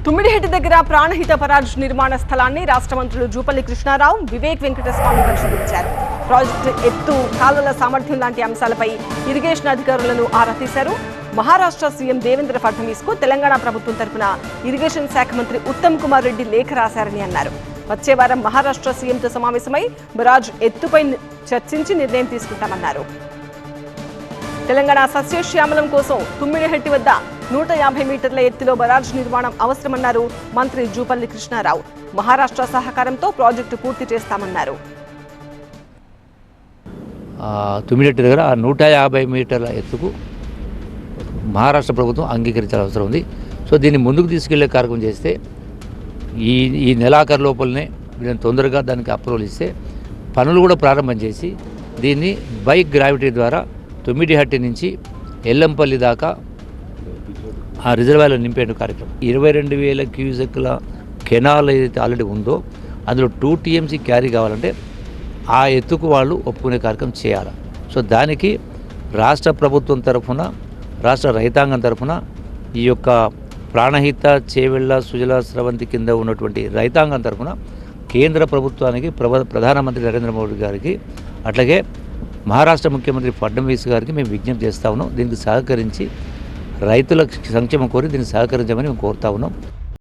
తుమ్మిడిహెట్టి దగ్గర ప్రాణహిత పరాజ్ నిర్మాణ స్థలాన్ని రాష్ట్ర మంత్రులు జూపల్లి కృష్ణారావు, వివేక్ వెంకటస్వామి పరిశీలించారు. ప్రాజెక్టు ఎత్తు, కాలువల సామర్థ్యం లాంటి అంశాలపై ఇరిగేషన్ అధికారులను ఆరా తీశారు. మహారాష్ట్ర సీఎం దేవేంద్ర ఫడ్నవీస్ కు తెలంగాణ ప్రభుత్వం తరపున ఇరిగేషన్ శాఖ మంత్రి ఉత్తమ్ కుమార్ రెడ్డి లేఖ రాశారని అన్నారు. వచ్చే వారం మహారాష్ట్ర సీఎంతో సమావేశమై బరాజ్ ఎత్తుపై చర్చించి నిర్ణయం తీసుకుంటామన్నారు. తెలంగాణ సస్యశ్యామలం కోసం తుమ్మిడిహెట్టి వద్ద 150 మీటర్ల ఎత్తులో బరాజ్ నిర్మాణం అవసరమన్నారు మంత్రి జూపల్లి కృష్ణారావు. మహారాష్ట్ర సహకారంతో ప్రాజెక్టు పూర్తి చేస్తామన్నారు. తుమ్మిడిహెట్టి దగ్గర 150 మీటర్ల ఎత్తుకు మహారాష్ట్ర ప్రభుత్వం అంగీకరించాల్సిన అవసరం ఉంది. సో దీన్ని ముందుకు తీసుకెళ్లే కార్యక్రమం చేస్తే ఈ నెలాఖరు లోపలనే వీళ్ళని తొందరగా దానికి అప్రూవల్ ఇస్తే పనులు కూడా ప్రారంభం చేసి దీన్ని బైక్ గ్రావిటీ ద్వారా తుమ్మిడిహట్టి నుంచి ఎల్లంపల్లి దాకా ఆ రిజర్వాయర్లో నింపే కార్యక్రమం. 22,000 క్యూసెక్ల కెనాల్ ఏదైతే ఆల్రెడీ ఉందో అందులో 2 TMC క్యారీ కావాలంటే ఆ ఎత్తుకు వాళ్ళు ఒప్పుకునే కార్యక్రమం చేయాలి. సో దానికి రాష్ట్ర ప్రభుత్వం తరఫున, రాష్ట్ర రైతాంగం తరఫున ఈ యొక్క ప్రాణహిత, చేవెళ్ళ, సుజల, స్రవంతి కింద ఉన్నటువంటి రైతాంగం తరఫున కేంద్ర ప్రభుత్వానికి, ప్రధానమంత్రి నరేంద్ర మోడీ గారికి, అట్లాగే మహారాష్ట్ర ముఖ్యమంత్రి ఫడ్నవీస్ గారికి మేము విజ్ఞప్తి చేస్తూ ఉన్నాం. దీనికి సహకరించి రైతుల సంక్షేమం కోరి దీన్ని సహకరించమని మేము కోరుతా ఉన్నాం.